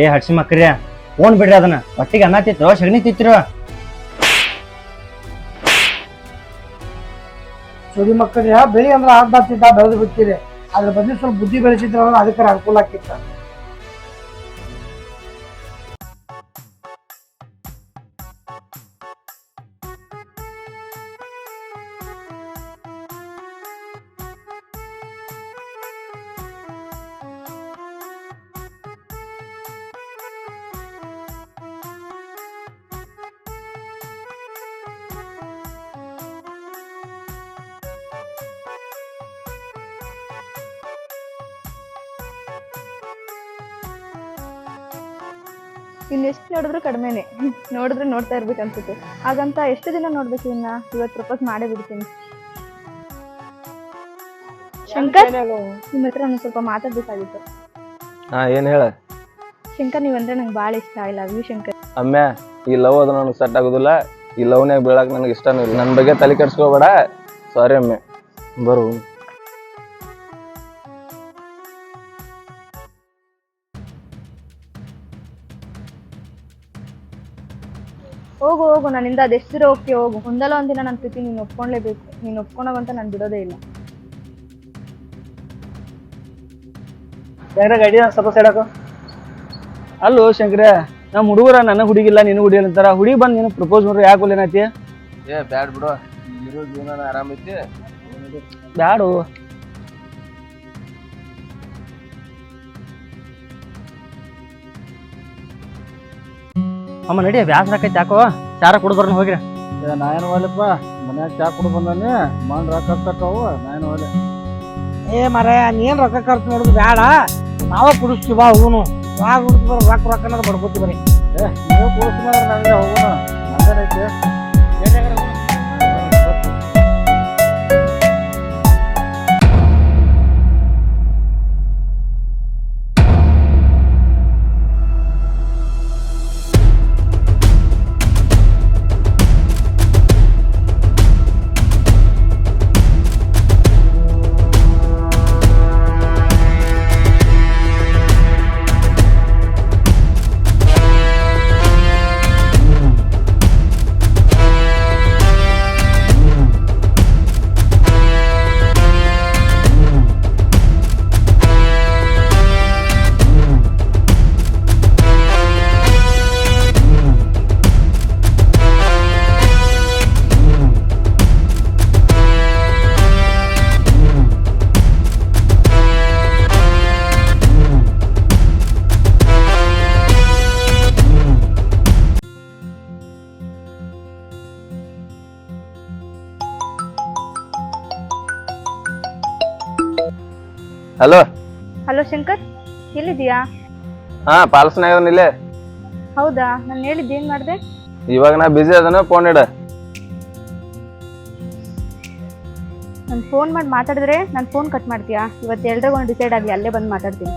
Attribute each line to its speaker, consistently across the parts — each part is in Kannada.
Speaker 1: ಏ ಹಡ್ಸಿ ಮಕ್ಕ್ರಿ ಓನ್ ಬಿಡ್ರಿ ಅದನ್ನ ಹೊಟ್ಟಿಗೆ ಅನ್ನ ತಿತ್ತಿರೋ ಸಗಣಿ ತಿತ್ತಿರೋ
Speaker 2: ಸುದಿ ಮಕ್ಕಳಿಗೆ ಬೆಳಿ ಅಂದ್ರೆ ಆಗ್ಬಾರ್ತಿದ್ದ ಬೆಳೆದು ಬಿಡ್ತೀರಿ ಅದ್ರ ಬದಲು ಸ್ವಲ್ಪ ಬುದ್ಧಿ ಬೆಳೆಸಿದ್ರ ಅದಕ್ಕೆ ಅನುಕೂಲ ಆಗ್ತಿತ್ತ.
Speaker 3: ಇನ್ನೆಷ್ಟು ನೋಡಿದ್ರು ಕಡಿಮೆನೆ, ನೋಡಿದ್ರೆ ನೋಡ್ತಾ ಇರ್ಬೇಕು ಅನ್ಸುತ್ತೆ. ಹಾಗಂತ ಎಷ್ಟು ದಿನ ನೋಡ್ಬೇಕು ಇವನ್ನ? ಇವತ್ತು ಪ್ರಪೋಸ್ ಮಾಡೇ ಬಿಡ್ತೀನಿ. ಶಂಕರ್, ನಿಮ್ಮ ಹತ್ರ ನಾನು ಸ್ವಲ್ಪ ಮಾತಾಡ್ಬೇಕಾಗಿತ್ತು.
Speaker 4: ಏನ್ ಹೇಳ
Speaker 3: ಶಂಕರ್, ನೀವಂದ್ರೆ ನಂಗೆ ಭಾಳ ಇಷ್ಟ. I love you Shankar.
Speaker 4: ಅಮ್ಮ್ಯ, ಈ ಲವ್ ಅದು ನನಗೆ ಸೆಟ್ ಆಗುದಿಲ್ಲ. ಈ ಲವ್ನ್ಯಾಗ ಬೀಳಾಕ ನನಗೆ ಇಷ್ಟನೂ ಇಲ್ಲ. ನನ್ನ ಬಗ್ಗೆ ತಲೆ ಕೆಡ್ಸ್ಕೋಬೇಡ. ಸಾರಿ ಅಮ್ಮೆ, ಬರು.
Speaker 3: ಹೋಗು ಹೋಗು, ನನ್ನಿಂದ ಅದೆಷ್ಟು ದೂರ ಹೋಗ್ತೀಯ ಹೋಗು. ಒಂದಲ್ಲ ಒಂದಿನ ನನ್ನ ಪ್ರೀತಿ ನೀನು ಒಪ್ಕೊಂಡ್ಲೇಬೇಕು. ನೀನು ಒಪ್ಕೊಂಡಾಗಂತ ನಾನು ಬಿಡೋದೇ ಇಲ್ಲ.
Speaker 5: ಗಾಡಿ ಸ್ವಲ್ಪ ಸೈಡಾಕ. ಅಲ್ಲೋ ಶಂಕರ, ನಮ್ಮ ಹುಡುಗರ ನನ್ನ ಹುಡುಗಿಲ್ಲ ನಿನ್ನ ಹುಡುಗಿಲ್ಲ ಅಂತಾರ. ಹುಡುಗಿ ಬಂದು ನೀನು ಪ್ರಪೋಸ್ ಮಾಡ್ರಿ, ಯಾಕೆ ಏನಾಯ್ತಿ?
Speaker 4: ಬ್ಯಾಡ್ ಬಿಡು, ಇರೋ ಜೀವನ ಆರಾಮ ಐತಿ.
Speaker 5: ಬ್ಯಾಡು.
Speaker 1: ಅಮ್ಮ ನಡಿ, ಬ್ಯಾಸರ ಆಕೈತಿ ಯಾಕೋ. ಚಾರ ಕುಡ್ ಬರ್ನ ಹೋಗ್ರಿ.
Speaker 5: ನಾ ಏನು ಹೋಗ್ಲಪ್ಪ, ಮನ್ಯಾಗ ಚಾ ಕುಡ್ ಬಂದಾನೆ. ಮನ್ ರೊಕ್ಕ ಖರ್ಚಾಕವು, ನಾ ಏನು ಹೋಗ್ಲಿ.
Speaker 2: ಏ ಮರ ನೀನ್ ರೊಕ್ಕ ಖರ್ಚು ಮಾಡೋದು ಬೇಡ, ನಾವ ಕುಡಿಸ್ತೀವ ಹೋಗುನು. ಯಾವಾಗ ಹುಡುಕಿ ಬರೋ ರೊಕ್ಕ ರೊಕ್ಕ ಅನ್ನೋದು ಬಡ್ಕೋತಿ ಬರೀ.
Speaker 5: ನೀವು ಕೂಡಿಸ್ಕೊಂಡ್ರೆ ನನಗೆ ಹೋಗೋಣ. ನಂದೇನೈತಿ?
Speaker 4: ಹಲೋ.
Speaker 3: ಹಲೋ ಶಂಕರ್, ಎಲ್ಲಿದ್ದೀಯಾ?
Speaker 4: ಪಾಲ್ಸ್ನಾಗ ಇಲ್ಲೇ.
Speaker 3: ಹೌದಾ, ನಾನು ಹೇಳಿದ್ದು ಏನ್ ಮಾಡಿದೆ?
Speaker 4: ಇವಾಗ ನಾ ಬಿಜಿ ಅದನ, ಫೋನ್ ಇಡ.
Speaker 3: ನಾನು ಫೋನ್ ಮಾಡಿ ಮಾತಾಡಿದ್ರೆ ನಾನು ಫೋನ್ ಕಟ್ ಮಾಡ್ತೀಯಾ? ಇವತ್ತು ಎಲ್ರಿಗೂ ಒಂದು ಡಿಸೈಡ್ ಆಗಲಿ, ಅಲ್ಲೇ ಬಂದು ಮಾತಾಡ್ತೀನಿ.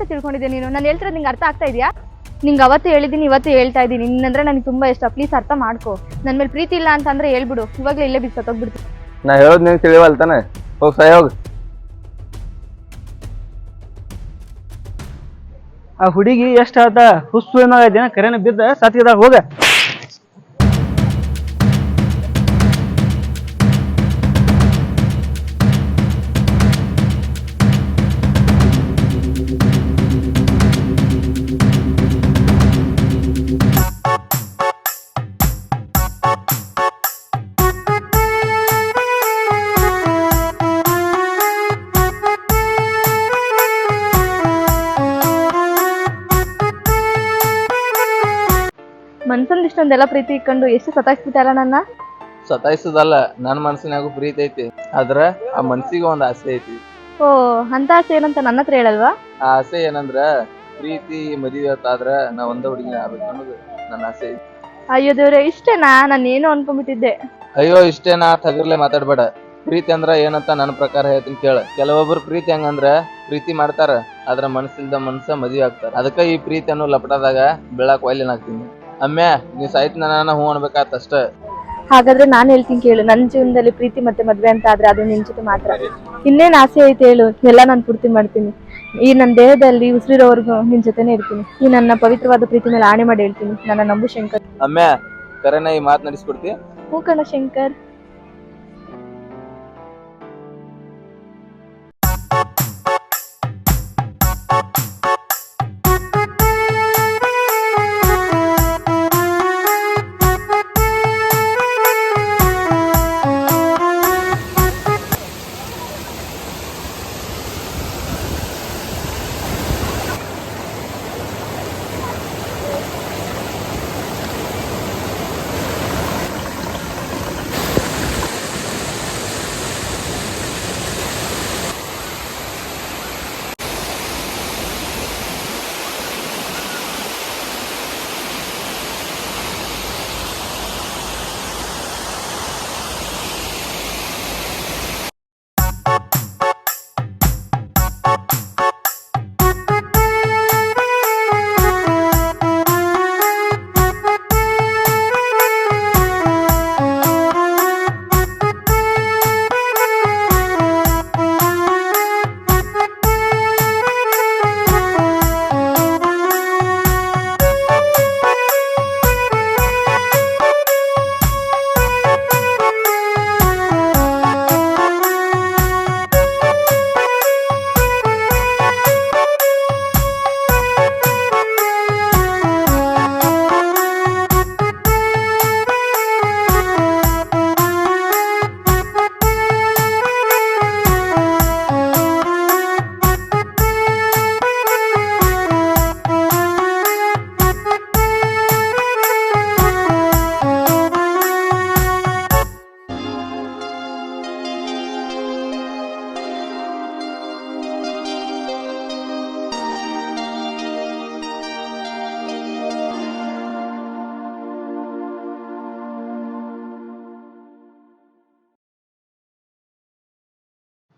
Speaker 3: ತಿಳ್ಕೊಂಡಿದ್ದೆ ನೀನು? ನಾನು ಹೇಳ್ತಿರೋದು ನಿಂಗೆ ಅರ್ಥ ಆಗ್ತಾ ಇದೆಯಾ? ನಿಂಗೆ ಅವತ್ತು ಹೇಳಿದ್ದೀನಿ, ಇವತ್ತು ಹೇಳ್ತಾ ಇದ್ದೀನಿ. ನಿನ್ನಂದ್ರೆ ನನಗೆ ತುಂಬಾ ಇಷ್ಟ. ಪ್ಲೀಸ್ ಅರ್ಥ ಮಾಡ್ಕೋ. ನನ್ನ ಮೇಲೆ ಪ್ರೀತಿ ಇಲ್ಲ ಅಂತಂದ್ರೆ ಹೇಳ್ಬಿಡು, ಇವಾಗಲೇ ಇಲ್ಲೇ ಬಿಟ್ಟು ಸತ್ತೋಗ್ಬಿಡ್ತೀನಿ.
Speaker 4: ನಾ ಹೇಳೋದು ನಿಂಗೆ ತಿಳಿವಲ್ಲ ತಾನೆ? ಹೋಗಿ ಸೈ ಹೋಗಿ.
Speaker 5: ಆ ಹುಡುಗಿ ಎಷ್ಟು ಆತ ಹುಸ್ಸು ಏನೋ ಐತೆ, ಕರೆನ ಬಿದ್ದ ಸತ್ತಿದಾಗ ಹೋಗ.
Speaker 3: ಮನ್ಸಂದ್ ಇಷ್ಟೊಂದೆಲ್ಲ ಪ್ರೀತಿ ಇಟ್ಕೊಂಡು ಎಷ್ಟು ಸತಾಯಿಸ್ಬಿಟ್ಟಾರ ನನ್ನ.
Speaker 4: ಸತಾಯಿಸೋದಲ್ಲ, ನನ್ನ ಮನಸ್ಸಿನಾಗೂ ಪ್ರೀತಿ ಐತಿ, ಆದ್ರ ಆ ಮನ್ಸಿಗೆ ಒಂದ್ ಆಸೆ ಐತಿ.
Speaker 3: ಓ ಅಂತ ಆಸೆ ಏನಂತ ನನ್ನ ಹತ್ರ ಹೇಳಲ್ವಾ?
Speaker 4: ಆ ಆಸೆ ಏನಂದ್ರ ಪ್ರೀತಿ ಮದುವೆ ಆದ್ರ ನಾ ಒಂದ ಹುಡುಗಿನ ಆಗ್ಬೇಕು ಅನ್ನೋದು ನನ್ನ ಆಸೆ ಐತಿ.
Speaker 3: ಅಯ್ಯೋ ದೇವ್ರೆ, ಇಷ್ಟೇನಾ? ನಾನು ಏನು ಅನ್ಕೊಂಡ್ಬಿಟ್ಟಿದ್ದೆ.
Speaker 4: ಅಯ್ಯೋ ಇಷ್ಟೇನಾ ತಗರ್ಲೆ ಮಾತಾಡ್ಬೇಡ. ಪ್ರೀತಿ ಅಂದ್ರ ಏನಂತ ನನ್ನ ಪ್ರಕಾರ ಹೇಳ್ತೀನಿ ಕೇಳ. ಕೆಲವೊಬ್ರು ಪ್ರೀತಿ ಹಂಗಂದ್ರ ಪ್ರೀತಿ ಮಾಡ್ತಾರ, ಆದ್ರ ಮನಸ್ಸಿಲ್ದ ಮನ್ಸ ಮದ್ವಿ ಆಗ್ತಾರ. ಅದಕ್ಕ ಈ ಪ್ರೀತಿ ಅನ್ನೋ ಲಪಟದಾಗ ಬೆಳಕ್ ಒಯ್ಲೇನಾಗ್ತೀನಿ. ಅಮ್ಮ್ಯಾ ನೀ ಸಾಯ್ತ ನನ್ನ ಹೂ ಅನ್ಬೇಕಾತ ಅಷ್ಟ.
Speaker 3: ಹಾಗಾದ್ರೆ ನಾನು ಹೇಳ್ತೀನಿ ಕೇಳು, ನನ್ನ ಜೀವನದಲ್ಲಿ ಪ್ರೀತಿ ಮತ್ತೆ ಮದ್ವೆ ಅಂತ ಆದ್ರೆ ಅದು ನಿನ್ ಜೊತೆ ಮಾತ್ರ. ಇನ್ನೇನ್ ಆಸೆ ಐತೆ ಹೇಳು, ಎಲ್ಲ ನಾನು ಪೂರ್ತಿ ಮಾಡ್ತೀನಿ. ಈ ನನ್ನ ದೇಹದಲ್ಲಿ ಉಸಿರಿರೋವರೆಗೂ ನಿನ್ ಜೊತೆನೆ ಇರ್ತೀನಿ. ಈ ನನ್ನ ಪವಿತ್ರವಾದ ಪ್ರೀತಿ ಮೇಲೆ ಆಣೆ ಮಾಡಿ ಹೇಳ್ತೀನಿ, ನನ್ನ ನಂಬು ಶಂಕರ್.
Speaker 4: ಅಮ್ಮ್ಯಾ ಕರೆನ ಈ ಮಾತ್ ನಡೆಸ್ಕೊಡ್ತಿ?
Speaker 3: ಹೂ ಕಣ ಶಂಕರ್.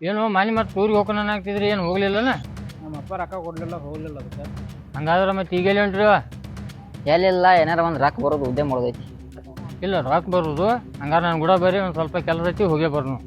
Speaker 6: ಏನು ಮಾನಿ ಮತ್ತೆ ಟೂರಿಗೆ ಹೋಗೋಣ ಆಗ್ತಿದ್ರಿ, ಏನು ಹೋಗ್ಲಿಲ್ಲನ?
Speaker 5: ನಮ್ಮ ಅಪ್ಪ ರೊಕ್ಕ ಕೊಡ್ಲಿಲ್ಲ, ಹೋಗ್ಲಿಲ್ಲ ಅದಕ್ಕೆ.
Speaker 6: ಹಂಗಾದ್ರೆ ಮತ್ತೆ ಈಗೆಲ್ಲಿ ಹೊಂಟ್ರಿ?
Speaker 1: ಎಲ್ಲಿಲ್ಲ, ಏನಾರ ಒಂದ್ ರೊಕ್ಕ ಬರೋದು ಉದ್ಯಮ ಮಾಡೋದೈತಿ.
Speaker 6: ಇಲ್ಲ ರೊಕ್ಕ ಬರೋದು. ಹಂಗಾರೆ ನಾನು ಕೂಡ ಬರ್ರಿ, ಒಂದು ಸ್ವಲ್ಪ ಕೆಲಸ ಐತಿ, ಹೋಗೇ ಬರ್ನು.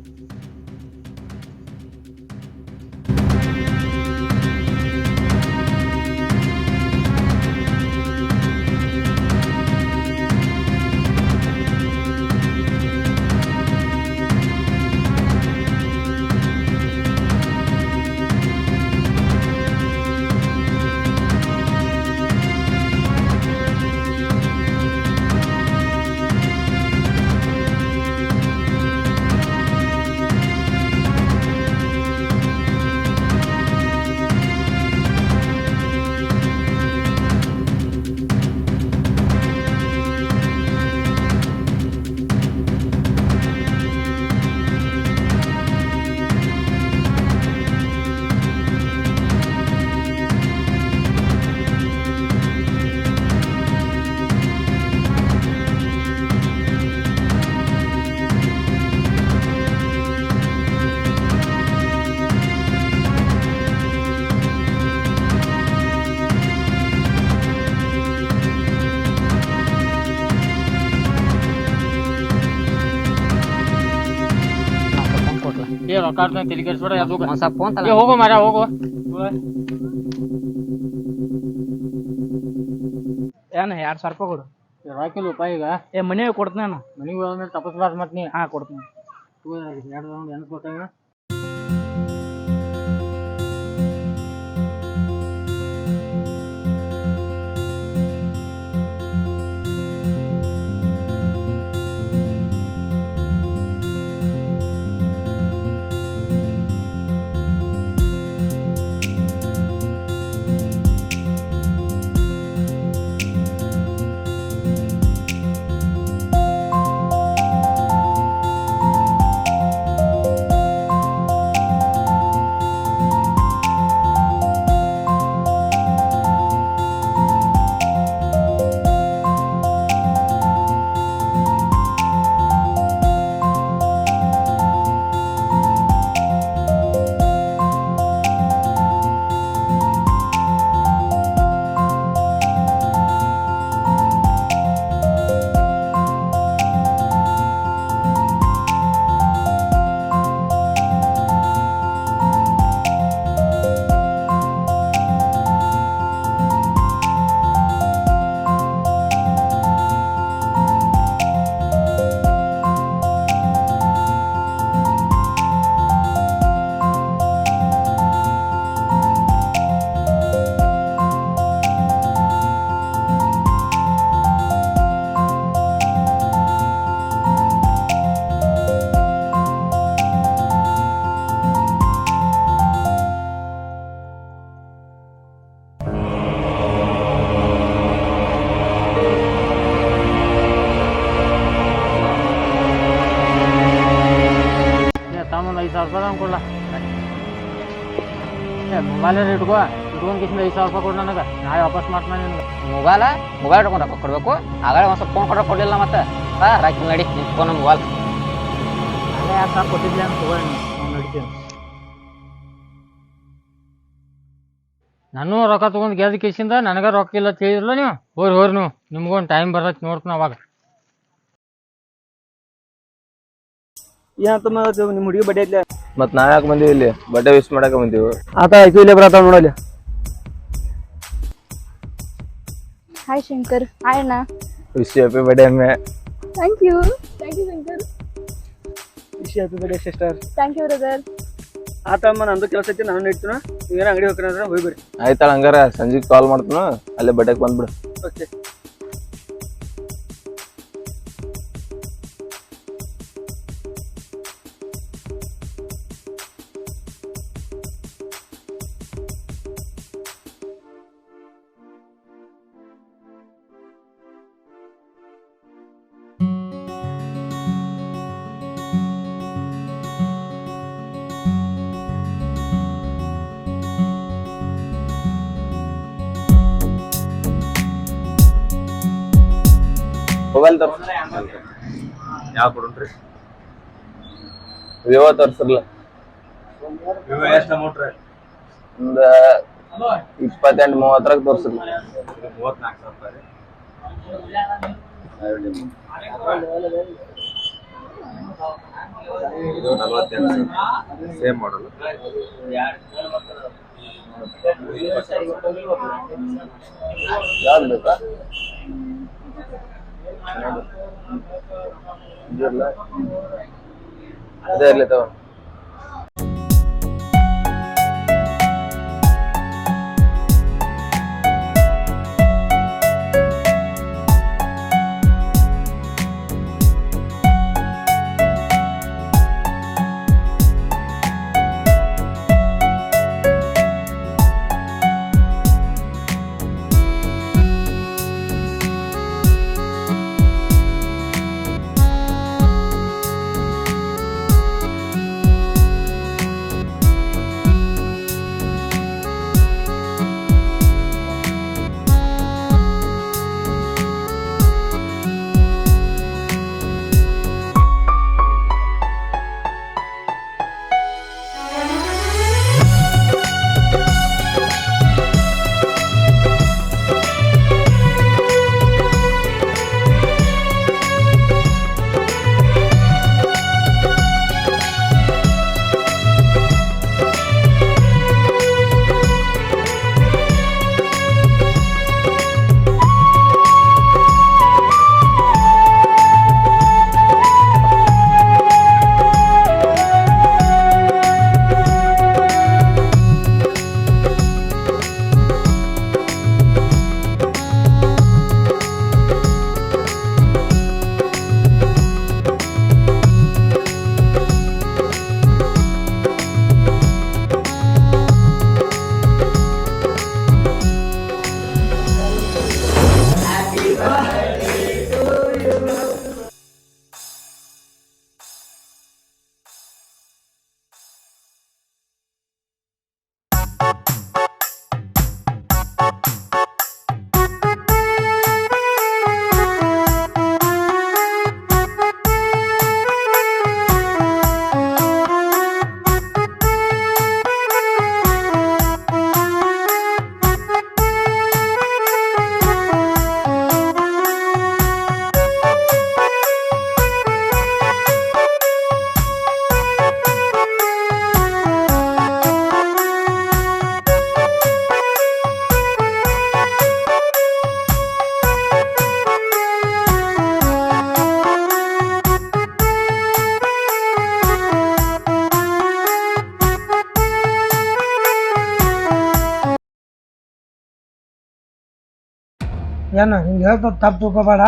Speaker 6: ಏ ರೊಕ್ಕ ತಲೆ ಕೆಡಿಸ್ಬೇಡ, ಹೋಗು ಮಾರ ಹೋಗು.
Speaker 5: ಏನ 2,000 ರೂಪಾಯಿ ಕೊಡು.
Speaker 6: ರೊಕ್ಕಿಲ್ಲ ರೂಪಾಯಿ ಈಗ.
Speaker 5: ಮನೆಗೆ ಕೊಡ್ತೀನಿ ನಾನು.
Speaker 6: ಮನೆಗೆ ಹೋದ್ಮೇಲೆ ತಪಸ್ಬಾರ್ದು ಮತ್ತೆ ನೀ.
Speaker 5: ಕೊಡ್ತೀನಿ.
Speaker 6: 2 ರೌಂಡ್ ಎನ್ಸ್ಬೇಕಾಗ. ಮೊಬೈಲ್ ಇಟ್ಕೊಂಡ್ ಕಿಸಿಂದ 5,000 ರೂಪಾಯಿ ಕೊಡು ನನಗೆ, ನಾಳೆ ವಾಪಸ್ ಮಾಡ್ತಾನೆ ನಿನಗೆ.
Speaker 7: ಮೊಬೈಲ್ ಇಟ್ಕೊಂಡು ರೊಕ್ಕ ಕೊಡ್ಬೇಕು. ಆಗ ಒಂದ್ ಸ್ವಲ್ಪ ಫೋನ್ ಕೊಡ್ಲಿಲ್ಲ ಮತ್ತೆ ರಾಕಿ ನಡಿ ನಿನ್ ಫೋನ್ ಮೊಬೈಲ್
Speaker 6: ಅಲ್ಲೇ 2,000 ಕೊಟ್ಟಿದ್ದೆ ಅಂತ ತಗೊಳ್ಳಿ, ನಾವು ನಡಿತೀವಿ. ನಾನು ರೊಕ್ಕ ತೊಗೊಂಡು ಗೆದ್ದ ಕಿಸಿಂದ ನನಗೆ ರೊಕ್ಕ ಇಲ್ಲ ತಿಳಿದಿಲ್ಲ ನೀವು. ಹೋರಿ ನೀವು, ನಿಮ್ಗೊಂದು ಟೈಮ್ ಬರತ್ತೆ ನೋಡ್ತೀನಿ ಅವಾಗ.
Speaker 5: ಏನಂತ ನಿಮ್ಮ ಹುಡುಗಿ ಬಡ್ಡಿ ಐತ್ಲೆ
Speaker 4: ಮತ್ ನಾವ್ ಯಾಕೆ ಬಂದೀವಿ ಇಲ್ಲಿ? ಬಡ್ಡೆ ವಿಶ್ ಮಾಡಕ ಬಂದೀವಿ.
Speaker 5: ಆತ ಆಯ್ತು ಇಲ್ಲೇ ಬರತ್ತಾವ ನೋಡಲ್ಲಿ.
Speaker 3: ಹಾಯ್ ಶಂಕರ್. ಹಾಯ್ ಅಣ್ಣ.
Speaker 4: ವಿಶ್ ಹ್ಯಾಪಿ ಬಡ್ಡೆ ಅಮ್ಮೆ.
Speaker 3: Thank you Shankar.
Speaker 5: Wish happy birthday sister.
Speaker 3: Thank you brother.
Speaker 5: ಆತಮ್ಮ ನಂದು ಕೆಲಸ ಐತಿ, ನಾನು ಇಡ್ತೀನ. ನೀವೇನ ಅಂಗಡಿ ಹೋಗ್ರ ಹೋಗಿ ಬರ್ರಿ.
Speaker 4: ಆಯ್ತಾಳ, ಹಂಗಾರ ಸಂಜೆಗೆ ಕಾಲ್ ಮಾಡ್ತೀನ, ಅಲ್ಲೇ ಬಡ್ಡೆಗೆ ಬಂದ್ಬಿಡು.
Speaker 5: ಓಕೆ.
Speaker 4: ಮೊಬೈಲ್ ತೋರ್ಸ. ಯಾವ ಕೊಡ್ರಿ? ವಿವೋ ತೋರ್ಸರ್ಲ. ಒಂದು 28-30 ತೋರ್ಸರ್ಲ. 34,000 ಇದು 48 ಸೇಮ್ ಮಾಡಲ್. ಯಾವ್ದು ಬೇಕಾ? ಅದೇ ಇರ್ಲಿ ತಗೋ.
Speaker 2: ಏನು ಹಿಂಗೆ ಹೇಳ್ತ ತಪ್ಪು ತಿಳ್ಕೊಬೇಡ.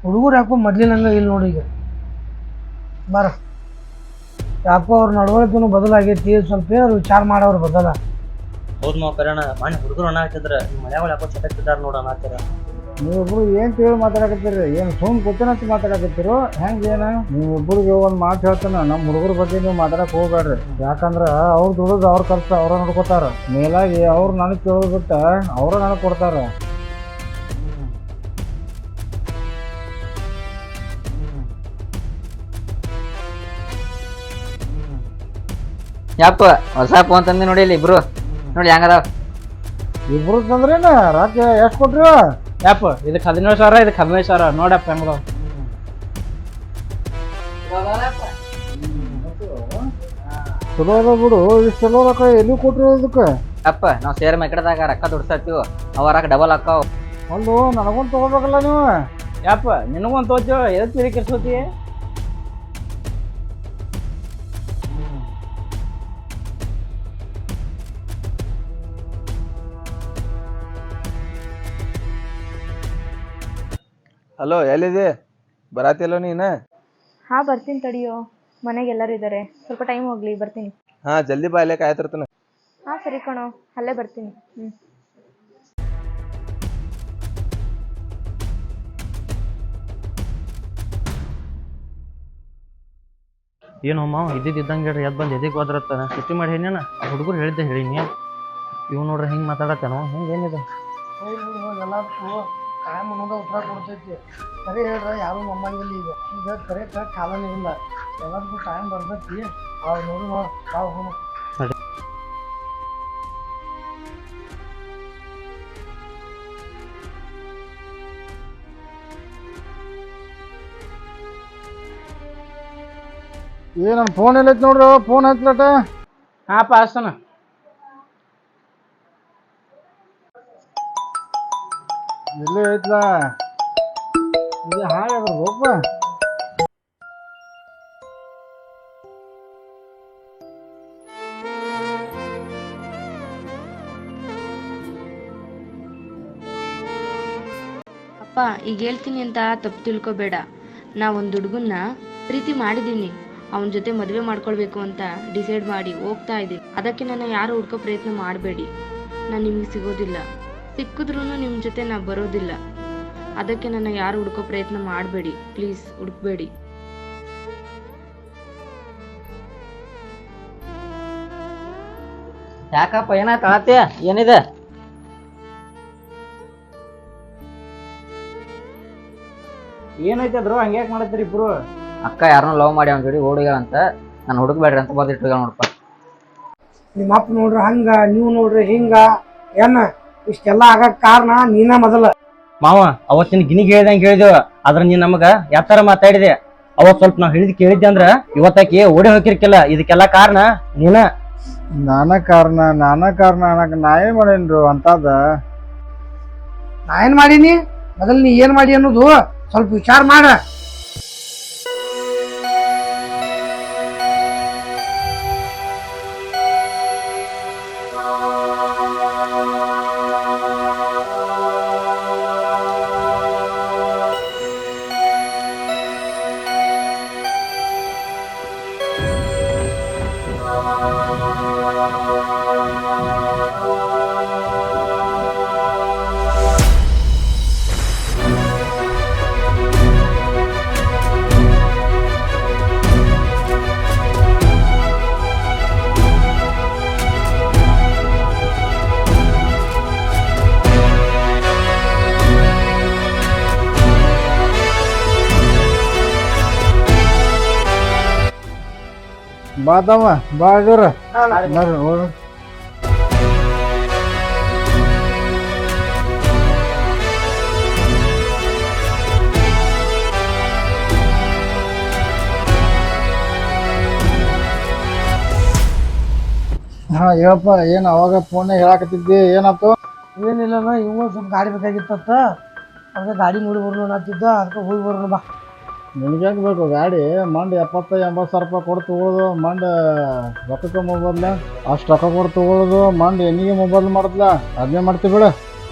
Speaker 2: ಹುಡುಗರು ಯಾಕೋ ಮೊದ್ಲಿನಂಗೆ ಇಲ್ಲಿ ನೋಡಿ ಈಗ ಬಾರ. ಯಾಕೋ ಅವ್ರ ನಡವಳಿಕೆನೂ ಬದಲಾಗೈತಿ, ಸ್ವಲ್ಪ ಏನಾದ್ರು ವಿಚಾರ ಮಾಡೋರು ಬದಲ.
Speaker 1: ಹೌದು ಮಾವ ಕರೆಣ, ಮನೆ ಹುಡುಗರು ಅನ್ನ ಹಾಕಿದ್ರ ನಿಮ್ಮ ಮನ್ಯಾಗ ಯಾಕೋ ಚಟಕ್ಕಿದ್ದಾರ ನೋಡ ಅನ್ನತ್ತಾರ.
Speaker 8: ನೀವಿಬ್ರು ಏನ್ ತಿಳಿ ಮಾತಾಡಕತ್ತೀರಿ? ಏನು ಸುಮ್ ಕೂತನಂತ ಮಾತಾಡಕತ್ತೀರೋ ಹೆಂಗೇನ? ನೀವಿಬ್ರಿಗೆ ಒಂದು ಮಾತು ಹೇಳ್ತಾನ, ನಮ್ಮ ಹುಡುಗರ ಬಗ್ಗೆ ನೀವು ಮಾತಾಡಕ್ ಹೋಗ್ಬೇಡ್ರಿ. ಯಾಕಂದ್ರ ಅವ್ರು ದುಡಿದು ಅವ್ರ ಖರ್ಚು ಅವ್ರ ನೋಡ್ಕೋತಾರ. ಮೇಲಾಗಿ ಅವ್ರು ನನಗೆ ಕೇಳೋದು ಬಿಟ್ಟ ಅವ್ರ ನನಗೆ ಕೊಡ್ತಾರ.
Speaker 7: ಯಪ್ಪ ಹೊಸ ಫೋನ್ ತಂದಿ ನೋಡಿ ಇಲ್ಲಿ ಇಬ್ರು ನೋಡಿ ಹೆಂಗದಾವ.
Speaker 8: ಇಬ್ರು ತಂದ್ರೇನ ರಾತ್ರಿ ಎಷ್ಟು ಕೊಟ್ರಿ?
Speaker 5: ಯಪ್ಪ ಇದಕ್ಕೆ 17,000 ಇದಕ್ಕೆ 15,000 ನೋಡಪ್ಪ ಹೆಂಗದಾವ.
Speaker 8: ಚಲೋ ಅದ ಬಿಡು. ಇಷ್ಟು ಚಲೋ ರೊಕ್ಕ ಎಲ್ಲಿ ಕೊಟ್ರಿ ಅದಕ್ಕೆ?
Speaker 7: ಯಪ್ಪ ನಾವು ಸೇರ್ ಮೆಕಡದಾಗ ರೊಕ್ಕ ದುಡ್ಸತ್ತೀವಿ, ಅವರಾಗ ಡಬಲ್ ಹಾಕಾವ.
Speaker 8: ಒಂದು ನನಗೊಂದು ತಗೋಬೇಕಲ್ಲ ನೀವು.
Speaker 5: ಯಪ್ಪ ನಿನಗೊಂದು ತೋಚು ಎದಕ್ಕೆ ತಿರಿ ಕೆಡ್ಸೋತಿ?
Speaker 4: ಹಲೋ, ಎಲ್ಲಿದೆ? ಬರಾತಿಲ್ಲ ನೀನು?
Speaker 3: ಹಾ ಬರ್ತೀನಿ ತಡಿಯೋ, ಮನೆಗೆ ಎಲ್ಲರೂ ಇದ್ದಾರೆ, ಸ್ವಲ್ಪ ಟೈಮ್ ಹೋಗ್ಲಿ ಬರ್ತೀನಿ.
Speaker 4: ಹಾ, ಜಲ್ದಿ ಬಾ, ಇಲ್ಲೇ ಕಾಯ್ತಿರ್ತಾನೆ.
Speaker 3: ಹಾ ಸರಿ ಕಣೋ, ಅಲ್ಲೇ ಬರ್ತೀನಿ.
Speaker 1: ಏನು ಮಾವ ಇದ್ದಂಗೆ ಹೇಳ್ರಿ ಎದ್ದು ಬಂದು ಎದಕ್ಕೆ ಹೋದ್ರತ್ತ ಸುಟ್ಟಿ ಮಾಡಿ ಹೇಳಿನ ಹುಡುಗರು ಹೇಳಿದ್ದೆ ಹೇಳಿನಿ. ಇವ್ ನೋಡ್ರಿ ಹಿಂಗೆ ಮಾತಾಡತ್ತೇನೋ, ಹಿಂಗೆ ಏನಿದೆ?
Speaker 2: ಎಲ್ಲದಕ್ಕೂ ಕಾಯಂ ಅನ್ನೋದು ಉತ್ತರ ಕೊಡ್ತೈತಿ. ಕರೆ ಹೇಳ್ರ ಯಾರು ನಮ್ಮಂಗಿಲ್ಲ. ಈಗ ಕರೆ ಕಾಲನೇ ಇಲ್ಲ. ಎಲ್ಲದಕ್ಕೂ ಟೈಮ್ ಬರ್ತೈತಿ. ಅವ್ ನೋಡಿ ನಾವು ಹೋಗೋಣ.
Speaker 8: ನನ್ನ ಫೋನ್ ಎಲ್ಲೈತಿ ನೋಡ್ರಿ, ಫೋನ್ ಹಚ್ಲಟ.
Speaker 5: ಹಾಂ ಹಚ್ತಾನ.
Speaker 8: ಇಲ್ಲೇ ಐತ್ಲಾ. ಇದು ಹಾಗಾದ್ರ ಹೋಪ.
Speaker 9: ಅಪ್ಪ ಈಗ ಹೇಳ್ತೀನಿ ಅಂತ ತಪ್ಪು ತಿಳ್ಕೊಬೇಡ. ನಾ ಒಂದು ಹುಡುಗನ್ನ ಪ್ರೀತಿ ಮಾಡಿದ್ದೀನಿ, ಅವನ ಜೊತೆ ಮದುವೆ ಮಾಡ್ಕೊಳ್ಬೇಕು ಅಂತ ಡಿಸೈಡ್ ಮಾಡಿ ಹೋಗ್ತಾ ಇದ್ದೀನಿ. ಅದಕ್ಕೆ ನನ್ನ ಯಾರು ಹುಡ್ಕೋ ಪ್ರಯತ್ನ ಮಾಡಬೇಡಿ. ನಾನು ನಿಮ್ಗೆ ಸಿಗೋದಿಲ್ಲ, ಸಿಕ್ಕಿದ್ರೂ ನಿಮ್ಮ ಜೊತೆ ನಾ ಬರೋದಿಲ್ಲ. ಅದಕ್ಕೆ ನನ್ನ ಯಾರು ಹುಡ್ಕೋ ಪ್ರಯತ್ನ ಮಾಡಬೇಡಿ, ಪ್ಲೀಸ್ ಹುಡುಕ್ಬೇಡಿ.
Speaker 7: ಯಾಕಪ್ಪ ಏನಾಯ್ತು ಅಳತ್ತೆ? ಏನಿದೆ?
Speaker 5: ಏನೈತೆ ಅದ್ರು ಹಂಗೆ ಯಾಕೆ ಮಾಡತ್ತೀರಿ ಇಬ್ರು?
Speaker 7: ಅಕ್ಕ ಯಾರನ್ನೂ ಲವ್ ಮಾಡಿ ಅವ್ನ ಜೋಡಿ ಓಡಿಗಳಂತ, ನಾನು ಹುಡುಕ್ಬೇಡ್ರಿ ಅಂತ ಬರ್ದಿಟ್ಟು ನೋಡಪ್ಪ.
Speaker 2: ನಿಮ್ಮ ಅಪ್ಪ ನೋಡ್ರಿ ಹಂಗ, ನೀವು ನೋಡ್ರಿ ಹಿಂಗ. ಏನ ಇಷ್ಟೆಲ್ಲ ಆಗಕ್ ಕಾರಣ ನೀನ ಮೊದಲ.
Speaker 1: ಮಾವ ಅವತ್ತಿನ ಗಿನಿಗೆ ಹೇಳ್ದಂಗೆ ಹೇಳಿದೇವ, ಆದ್ರ ನೀನ್ ನಮಗ ಯಾವ ತರ ಮಾತಾಡಿದೆ. ಅವತ್ ಸ್ವಲ್ಪ ನಾವ್ ಹೇಳಿದ್ ಕೇಳಿದ್ದೆ ಅಂದ್ರ ಇವತ್ತಾಕಿ ಓಡಿ ಹೋಗಿರ್ಕಿಲ್ಲ. ಇದಕ್ಕೆಲ್ಲ ಕಾರಣ ನೀನ.
Speaker 8: ನಾನ ಕಾರಣ ಅನ್ನಕ ನಾ ಏನ್ ಮಾಡೇನ್ರು ಅಂತದ?
Speaker 2: ನಾ ಏನ್ ಮಾಡೀನಿ? ಮೊದಲು ನೀ ಏನ್ ಮಾಡಿ ಅನ್ನೋದು ಸ್ವಲ್ಪ ವಿಚಾರ ಮಾಡ.
Speaker 8: ಬಾ ತಮ್ಮ, ಬಾ ಇದ್ರ ನೋಡ್ರಿ. ಹಾ ಹೇಳಪ್ಪ, ಏನ್ ಅವಾಗ ಫೋನ್ ಹೇಳಾಕತ್ತಿದ್ದಿ, ಏನಾಯ್ತು?
Speaker 2: ಏನಿಲ್ಲ, ಇವ ಸ್ವಲ್ಪ ಗಾಡಿ ಬೇಕಾಗಿತ್ತ, ಅದಕ್ಕೆ ಗಾಡಿ ನೋಡಿ ಬರೋಣ ಅಂತಿದ್ದ. ಅದಕ್ಕೆ ಹೋಗಿ ಬರೋಣ ಬಾ.
Speaker 8: ನಿನ್ಗೆ ಬೇಕು ಗಾಡಿ? ಮಂಡ್ 70-80 ರೂಪಾಯಿ ಕೊಟ್ಟು ತಗೊಳ್ಳೋದು, ಮಂಡ್ ರೊಕ್ಕಕ್ಕೆ ಮೊಬೈಲ್ ಅಷ್ಟು ರೊಕ್ಕ ಕೊಟ್ಟು ತಗೊಳ್ಳೋದು, ಮಂಡ್ ಎಣ್ಣಿಗೆ ಮೊಬೈಲ್ ಮಾಡ್ತಲ, ಅದನ್ನೇ ಮಾಡ್ತೀವಿ ಬಿಡ.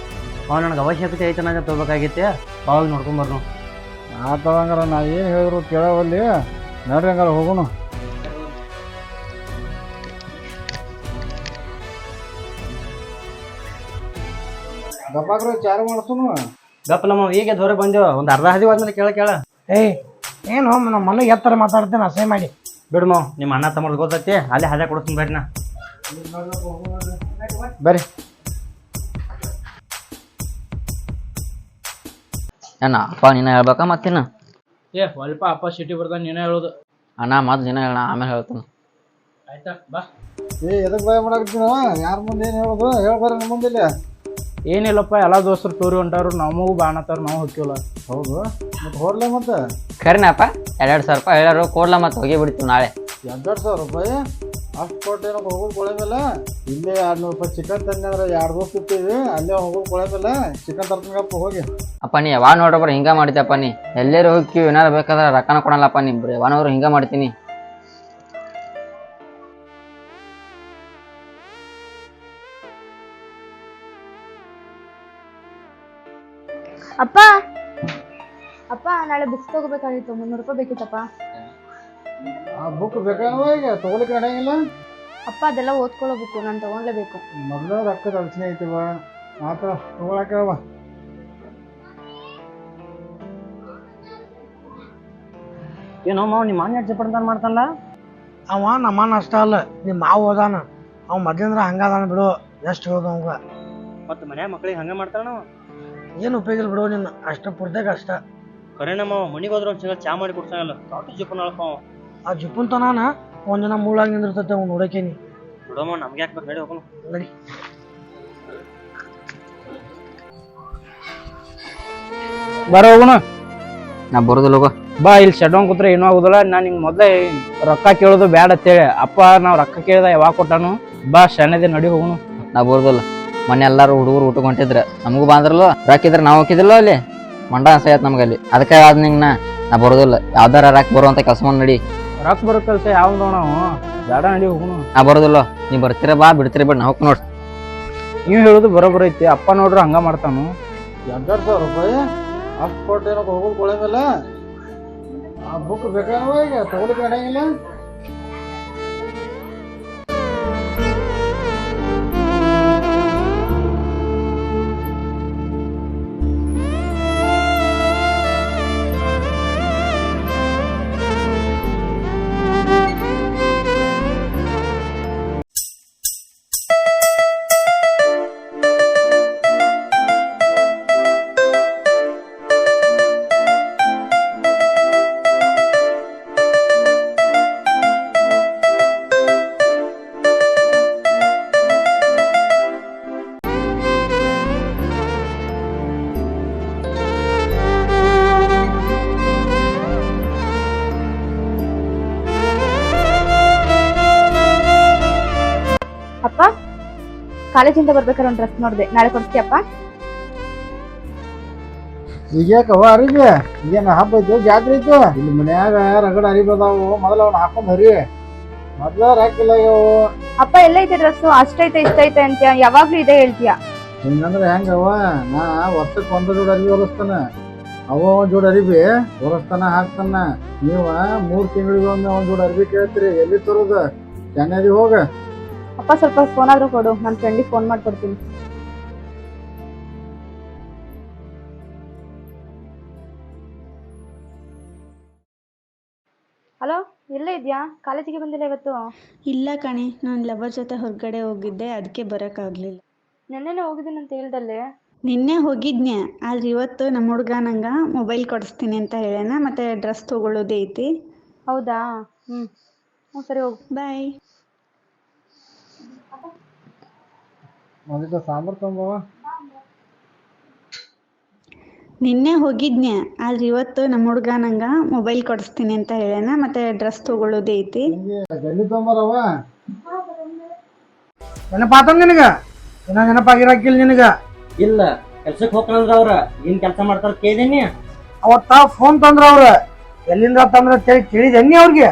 Speaker 1: ಅವ ನನಗೆ ಅವಶ್ಯಕತೆ ಐತೆ ಅನ್ನೋದು ತಗೋಬೇಕಾಗಿತ್ತೆ. ಅವಾಗ ನೋಡ್ಕೊಂಬರ್ನು.
Speaker 8: ಆತವಂಗಾರ ನಾ ಏನು ಹೇಳಿದ್ರು ಕೇಳವಲ್ಲಿ. ನಡ್ರಿ ಹಂಗಾರ ಹೋಗೋಣ. ದಪ್ಪಾಗ್ರ ಚಾರು ಮಾಡ್ಸೋನು.
Speaker 1: ಗಪ್ಪ ನಮ್ಮ ಈಗ ಹೊರಗೆ ಬಂದೇವ ಒಂದು ಅರ್ಧ ಹದಿ ಆದ್ಮೇಲೆ ಕೇಳ
Speaker 2: ಏಯ್ ಏನು ನಮ್ಮ ಮನೆ ಎತ್ತರ ಮಾತಾಡ್ತೇನೆ ಅಸಹ್ಯ ಮಾಡಿ.
Speaker 1: ಬಿಡು ಮಾವ್, ನಿಮ್ಮ ಅಣ್ಣ ತಮ್ಮ ಗೊತ್ತೈತಿ, ಅಲ್ಲೇ ಹದ ಕೊಡ್ತೀನಿ ಬರ್ರಿ ನಾ. ಬರ್ರಿ.
Speaker 7: ಏನ ಅಪ್ಪ ನೀನ ಹೇಳ್ಬೇಕಾ ಮತ್ತಿನ್ನ?
Speaker 5: ಸ್ವಲ್ಪ ಅಪ್ಪ ಸಿಟಿ ಬರ್ತಾನೆ, ನೀನೇ ಹೇಳೋದು.
Speaker 7: ಅಣ್ಣ ಮತ್ತೆ ದಿನ ಹೇಳ, ಆಮೇಲೆ ಹೇಳ್ತಾನೆ.
Speaker 5: ಆಯ್ತಾ ಬಾ.
Speaker 8: ಎದಕ್ಕೆ ಭಯ ಮಾಡಾಕತ್ತೀನ? ಯಾರ ಮುಂದೆ ಏನು ಹೇಳೋದು? ಹೇಳ್ಬಾರ ನಿಮ್ಮ ಮುಂದಿಲ್ಲ.
Speaker 5: ಏನಿಲ್ಲಪ್ಪ, ಎಲ್ಲ ದೋಸ್ತರು ಟೂರಿ ಹೊಂಟಾರು, ನಮಗೂ ಬಾಣತ್ತಾರ, ನಾವು ಹೋಗ್ತೀವಲ್ಲ.
Speaker 8: ಹೌದು, ಮತ್ತೆ ಹೊರಲೆ ಮತ್ತೆ
Speaker 7: ಖರೇನಪ್ಪ 2,000 ರೂಪಾಯಿ ಹೇಳಾರು ಕೊಡ್ಲ ಮತ್ತೆ ಹೋಗಿ ಬಿಡ್ತೀವಿ ನಾಳೆ.
Speaker 8: 2,000 ರೂಪಾಯಿ ಅಷ್ಟು ಕೊಟ್ಟು ಏನೋ ಹೋಗೋದು ಕೊಳೆ ಮೇಲೆ ಇಲ್ಲೇ 200 ರೂಪಾಯಿ ಚಿಕನ್ ತಂದೆ ಅಂದ್ರೆ 2 ದೋಸ್ತ ಇರ್ತೀವಿ, ಅಲ್ಲೇ ಹೋಗೋದು ಕೊಳೆ ಮೇಲೆ ಚಿಕನ್ ತರ್ತೀನಪ್ಪ ಹೋಗಿ.
Speaker 7: ಅಪ್ಪ ನೀ ಯಾವಾಗ ನೋಡ್ರಪ್ಪ ಹಿಂಗ ಮಾಡ್ತೀಯಪ್ಪ ನೀ. ಎಲ್ಲರೂ ಹೋಗ್ತೀವಿ, ಏನಾರು ಬೇಕಾದ್ರೆ ರೊಕ್ಕನ ಕೊಡಲ್ಲಪ್ಪ ನೀ, ಬರೀ ಯಾವಾನವ್ರು ಹಿಂಗ ಮಾಡ್ತೀನಿ.
Speaker 3: ಅಪ್ಪ ಅಪ್ಪ ನಾಳೆ ಬುಕ್ಸ್ ತಗೋಬೇಕಾಗಿತ್ತು, 300 ರೂಪಾಯಿ ಬೇಕಿತ್ತಪ್ಪ.
Speaker 8: ಆ ಬುಕ್ ಬೇಕಾಗವ ಈಗ ತೊಗೊಲಿಕ್ಕೆ ನಡೆಯಂಗಿಲ್ಲ.
Speaker 3: ಅಪ್ಪ ಅದೆಲ್ಲ ಓದ್ಕೊಳ್ಳೋ ಬುಕ್ಕು, ನಾನು ತಗೊಳ್ಲೇಬೇಕು.
Speaker 8: ಮೊದಲು ರೊಕ್ಕದ ಅಡಚಣೆ ಐತಿವ, ಮಾತ್ರ ತೊಗೊಳಕವ.
Speaker 1: ಏನೋ ಮಾವ್, ನಿಮ್ಮ ಅಣ್ಣ ಜಪಡ್ತಾನ ಮಾಡ್ತಾನಲ್ಲ.
Speaker 2: ಅವ ನಮ್ಮನ್ನ ಅಷ್ಟ ಅಲ್ಲ, ನಿಮ್ಮ ಮಾವು ಹೋದಾನ. ಅವ ಮೊದ್ಲಿಂದ್ರ ಹಂಗದಾನ ಬಿಡು, ಎಷ್ಟು ಹೋದ ಅವಂಗ.
Speaker 1: ಮತ್ತೆ ಮನ್ಯಾಗ ಮಕ್ಳಿಗೆ ಹಂಗ ಮಾಡ್ತಾನ ನಾವು.
Speaker 2: ಏನು ಉಪಯೋಗ ಇಲ್ಲ ಬಿಡು ನಿನ್ನ, ಅಷ್ಟ ಪುರ್ದಾಗ ಅಷ್ಟ.
Speaker 1: ಕರೆ ನಮ್ಮ ಮನಿಗೆ ಹೋದ್ರ ಒಂದ್ ಚಂದ ಚಾ ಮಾಡಿ ಕೊಡ್ತಾನಲ್ಲ, ದೊಡ್ಡ ಜಪನ ಅಳಪ್ಪ ಅವ.
Speaker 2: ಆ ಜಿಪ್ಪುಂತನಾನ ಒಂದಿನ ಮೂಳಾಗಿ ನಿಂದಿರ್ತೈತೆ ಅವ್ನು ನೋಡಕೇನಿ.
Speaker 1: ಬಿಡಮ್ಮ, ನಮ್ಗೆ ಯಾಕೆ ಬೇಕು, ನಡಿ ಹೋಗೋಣ.
Speaker 2: ನಡಿ.
Speaker 5: ಬರೋ ಹೋಗೋಣ.
Speaker 7: ನಾ ಬರೋದಿಲ್ಲ ಹೋಗೋ.
Speaker 5: ಬಾ, ಇಲ್ಲಿ ಶೆಡ್ಡೋನ್ ಕೂತ್ರೆ ಏನೂ ಆಗುದಿಲ್ಲ. ನಾನು ನಿಂಗೆ ಮೊದಲೇ ರೊಕ್ಕ ಕೇಳೋದು ಬ್ಯಾಡ ಅಂತೇಳಿ. ಅಪ್ಪ ನಾವು ರೊಕ್ಕ ಕೇಳಿದ ಯಾವಾಗ ಕೊಟ್ಟಾನು. ಬಾ ಶಾಣೆದೆ, ನಡಿ ಹೋಗೋಣ.
Speaker 7: ನಾ ಬರೋದಿಲ್ಲ. ಮೊನ್ನೆ ಎಲ್ಲಾರು ಹುಡುಗರು ಊಟ ಹೊಂಟಿದ್ರೆ ನಮಗೂ ಬಂದ್ರಲ್ಲ, ರೊಕ್ಕ ಇದ್ರೆ ನಾವು ಹೋಗಿದಿಲ್ಲ ಅಲ್ಲಿ ಮಂಡ ಅನ್ಸೈತ್ ನಮ್ಗೆ ಅಲ್ಲಿ. ಅದಕ್ಕೆ ಆದ್ ನಿಂಗೆ ನಾ ಬರೋದಿಲ್ಲ. ಯಾವ್ದಾರ ರೊಕ್ಕ ಬರುವಂತ ಕೆಲಸ ಮಾಡಿ ನಡಿ.
Speaker 5: ರೊಕ್ಕ ಬರೋ ಕೆಲಸ ಯಾವ್ದು ನಾವು ಬೇಡ, ನಡಿ ಹೋಗೋಣ.
Speaker 7: ನಾ ಬರೋದಿಲ್ಲ. ನೀ ಬರ್ತೀರ ಬಾ, ಬಿಡ್ತೀರ ಬಿಡ್, ನಾ ಹೋಗಿ ನೋಡ್ರಿ.
Speaker 5: ನೀವು ಹೇಳೋದು ಬರೋಬ್ಬರ ಐತಿ. ಅಪ್ಪ ನೋಡ್ರಿ ಹಂಗ ಮಾಡ್ತಾನು.
Speaker 8: 2,000 ರೂಪಾಯಿ ಅಷ್ಟು ಕೊಟ್ಟು ಏನೋ ಹೋಗೋದು ಕೊಳೆ ಮೇಲೆ ಆ ಬುಕ್ ಬೇಕಾಗವ ಈಗ ತೊಗೊಲಿಕ್ಕೆ ನಡೆಯಂಗಿಲ್ಲ.
Speaker 3: ಅಪ್ಪ ಕಾಲೇಜಿಂದ ಬರ್ಬೇಕಾದ್ರೆ ಒಂದು ಡ್ರೆಸ್ ನೋಡಿದೆ, ನಾಳೆ ಕೊಡ್ತೀಯಪ್ಪ?
Speaker 8: ಈಗ ಯಾಕವ ಅರಿಬಿ? ಈಗೇನು ಹಬ್ಬ ಐತು, ಜಾತ್ರೆ ಐತು? ಇಲ್ಲಿ ಮನ್ಯಾಗ ರಗಡ ಅರಿಬಿ ಅದಾವು, ಮೊದಲು ಅವ್ನ ಹಾಕೊಂಡ್ ಹರಿ. ಮೊದ್ಲ ರಾಕಿಲ್ಲ ಅವು.
Speaker 3: ಅಪ್ಪ ಎಲ್ಲ ಐತೆ ಡ್ರೆಸ್ಸು, ಅಷ್ಟೈತೆ ಇಷ್ಟೈತೆ ಅಂತ ಯಾವಾಗ್ಲೂ ಇದೇ ಹೇಳ್ತೀಯ.
Speaker 8: ಹಿಂಗಂದ್ರೆ ಹೆಂಗವ? ನಾ ವರ್ಷಕ್ಕೆ 1 ಜೋಡಿ ಅರಿಬಿ ಹೊರಸ್ತಾನ, ಅವ 1 ಜೋಡಿ ಅರಿಬಿ ಹೊರಸ್ತಾನ ಹಾಕ್ತಾನ. ನೀವ 3 ತಿಂಗಳಿಗೊಮ್ಮೆ 1 ಜೋಡಿ ಅರಿಬಿ ಕೇಳ್ತೀರಿ, ಎಲ್ಲಿ ತರೋದು? ಚೆನ್ನದಿ ಹೋಗ.
Speaker 3: ಅಪ್ಪ ಸ್ವಲ್ಪ ಫೋನ್ ಆದ್ರೂ ಕೊಡು, ನನ್ನ ಫ್ರೆಂಡಿಗೆ ಫೋನ್ ಮಾಡ್ಕೊಡ್ತೀನಿ. ಹಲೋ, ಎಲ್ಲೇ ಇದೆಯಾ? ಕಾಲೇಜಿಗೆ ಬಂದಿಲ್ಲ ಇವತ್ತು?
Speaker 10: ಇಲ್ಲ ಕಣೆ, ನಾನು ಲವರ್ ಜೊತೆ ಹೊರಗಡೆ ಹೋಗಿದ್ದೆ, ಅದಕ್ಕೆ ಬರೋಕ್ಕಾಗಲಿಲ್ಲ.
Speaker 3: ನೆನ್ನೆನೇ ಹೋಗಿದ್ದೀನಿ ಅಂತ ಹೇಳ್ದಲ್ಲೇ.
Speaker 10: ನಿನ್ನೆ ಹೋಗಿದ್ನೆ, ಆದ್ರೆ ಇವತ್ತು ನಮ್ಮ ಹುಡುಗ ನಂಗೆ ಮೊಬೈಲ್ ಕೊಡಿಸ್ತೀನಿ ಅಂತ ಹೇಳ್ಯಾನ, ಮತ್ತು ಡ್ರೆಸ್ ತೊಗೊಳ್ಳೋದೇ ಐತಿ.
Speaker 3: ಹೌದಾ? ಹ್ಞೂ ಸರಿ, ಹೋಗು.
Speaker 10: ಬಾಯ್.
Speaker 8: ಮೊದಲು ಸಾಂಬಾರು ತೊಂಬವ.
Speaker 10: ನಿನ್ನೆ ಹೋಗಿದ್ನೆ, ಆದ್ರೆ ಇವತ್ತು ನಮ್ಮ ಹುಡುಗ ನಂಗೆ ಮೊಬೈಲ್ ಕೊಡಿಸ್ತೀನಿ ಅಂತ ಹೇಳ್ಯಾನ, ಮತ್ತು ಡ್ರೆಸ್ ತೊಗೊಳ್ಳೋದೇ ಐತಿ.
Speaker 8: ಜಲ್ದಿ ತೊಂಬರವ.
Speaker 2: ನೆನಪಾತ ನಿನಗ? ಏನ ನೆನಪಾಗಿರಾಕಿಲ್ಲ ನಿನಗ?
Speaker 1: ಇಲ್ಲ, ಕೆಲ್ಸಕ್ಕೆ ಹೋಗ್ತಾನಂದ್ರ ಅವ್ರ ಏನ್ ಕೆಲಸ ಮಾಡ್ತಾರ ಕೇಳಿದೀನಿ.
Speaker 2: ಅವತ್ತ ಫೋನ್ ತಂದ್ರ ಅವ್ರ ಎಲ್ಲಿಂದ ತಂದ್ರ ಕೇಳಿದೆನ್ನಿ ಅವ್ರಿಗೆ?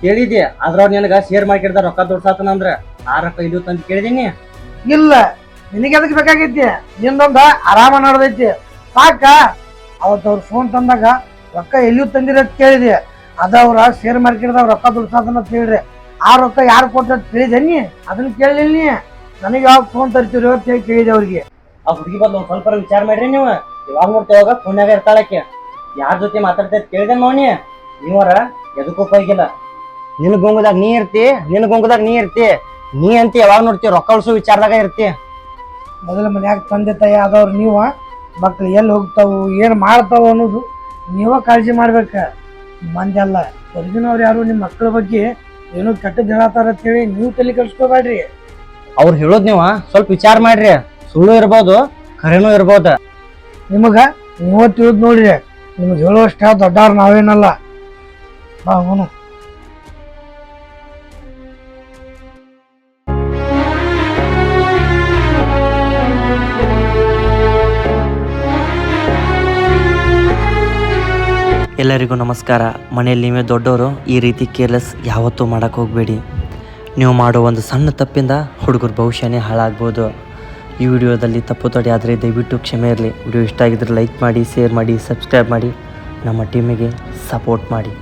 Speaker 1: ಕೇಳಿದೆ, ಆದ್ರ ಅವ್ರ ನಿನಗ ಶೇರ್ ಮಾರ್ಕೆಟ್ದಾಗ ರೊಕ್ಕ ದುಡ್ಸಾತನಂದ್ರ ಆ ರೊಕ್ಕ ಇಲ್ಲಿ ಅಂತ ಕೇಳಿದೀನಿ.
Speaker 2: ಇಲ್ಲ, ನಿನಗೆ ಅದಕ್ಕೆ ಬೇಕಾಗೈತಿ, ನಿಂದೊಂದ ಆರಾಮ ನಡೆದೈತಿ ಸಾಕ. ಅವತ್ತು ಅವ್ರ ಫೋನ್ ತಂದಾಗ ರೊಕ್ಕ ಎಲ್ಲಿಯೂ ತಂದಿರ ಕೇಳಿದೆ, ಅದ ಅವ್ರ ಶೇರ್ ಮಾರ್ಕೆಟ್ದಾಗ ರೊಕ್ಕ ದುಡ್ಸಾತನ ಅಂತ ಹೇಳ್ರಿ. ಆ ರೊಕ್ಕ ಯಾರು ಕೊಟ್ಟ ಕೇಳಿದೆನ್ನಿ? ಅದನ್ನ ಕೇಳಿಲ್ಲ. ನನಗೆ ಯಾವಾಗ ಫೋನ್ ತರ್ತೀರಿ ಅಂತ ಹೇಳಿ ಕೇಳಿದೆ ಅವ್ರಿಗೆ.
Speaker 1: ಆ ಹುಡುಗಿ ಬಂದು ಸ್ವಲ್ಪ ವಿಚಾರ ಮಾಡ್ರಿ ನೀವು. ಇವಾಗ ನೋಡ್ತೇವಾಗ ಪುಣ್ಯಾಗ ಇರ್ತಾಳಕ್ಕೆ ಯಾರ ಜೊತೆ ಮಾತಾಡ್ತೈತಿ ಕೇಳಿದೆ ಮೌನಿ ನೀವರ ಎದಕ್ಕೂ ಉಪಯೋಗಿಲ್ಲ. ನಿನ್ ಗೊಂಗದಾಗ ನೀ ಇರ್ತಿ, ನಿನ್ ಗೊಂಗದಾಗ ನೀ ಇರ್ತಿ, ನೀ ಅಂತ ಯಾವಾಗ ನೋಡ್ತಿ ರೊಕ್ಕ ಉಳಿಸೋ ವಿಚಾರದಾಗ ಇರ್ತಿ.
Speaker 2: ಮೊದಲ ಮನ್ಯಾಗ ತಂದೆ ತಾಯಿ ಆದವ್ರು ನೀವ, ಮಕ್ಳು ಎಲ್ಲಿ ಹೋಗ್ತಾವು ಏನು ಮಾಡ್ತಾವ ಅನ್ನೋದು ನೀವ ಕಾಳಜಿ ಮಾಡ್ಬೇಕ. ಮಂದಿ ಅಲ್ಲ ಹೊರಗಿನವ್ರು ಯಾರು ನಿಮ್ಮ ಮಕ್ಕಳ ಬಗ್ಗೆ ಏನೋ ಕೆಟ್ಟದ್ದು ಹೇಳತ್ತಾರ ಅಂತೇಳಿ ನೀವು ತಲೆ ಕೆಡಿಸ್ಕೋಬೇಡ್ರಿ.
Speaker 1: ಅವ್ರು ಹೇಳೋದ್ ನೀವ ಸ್ವಲ್ಪ ವಿಚಾರ ಮಾಡ್ರಿ. ಸುಳ್ಳು ಇರ್ಬೋದು, ಖರೇನೂ ಇರ್ಬೋದು.
Speaker 2: ನಿಮಗ ನೀವ ತಿಳಿದ್ ನೋಡ್ರಿ, ನಿಮ್ಗೆ ಹೇಳುವಷ್ಟ ದೊಡ್ಡವ್ರು ನಾವೇನಲ್ಲ. ಬಾ ಅವನು
Speaker 11: ಎಲ್ಲರಿಗೂ ನಮಸ್ಕಾರ. ಮನೆಯಲ್ಲಿ ನೀವೇ ದೊಡ್ಡವರು, ಈ ರೀತಿ ಕೇರ್ಲೆಸ್ ಯಾವತ್ತೂ ಮಾಡೋಕ್ಕೆ ಹೋಗಬೇಡಿ. ನೀವು ಮಾಡೋ ಒಂದು ಸಣ್ಣ ತಪ್ಪಿಂದ ಹುಡುಗರ ಭವಿಷ್ಯನೇ ಹಾಳಾಗ್ಬೋದು. ಈ ವಿಡಿಯೋದಲ್ಲಿ ತಪ್ಪು ತಡೆ ಆದರೆ ದಯವಿಟ್ಟು ಕ್ಷಮೆ ಇರಲಿ. ವಿಡಿಯೋ ಇಷ್ಟ ಆಗಿದ್ರೆ ಲೈಕ್ ಮಾಡಿ, ಶೇರ್ ಮಾಡಿ, ಸಬ್ಸ್ಕ್ರೈಬ್ ಮಾಡಿ, ನಮ್ಮ ಟೀಮಿಗೆ ಸಪೋರ್ಟ್ ಮಾಡಿ.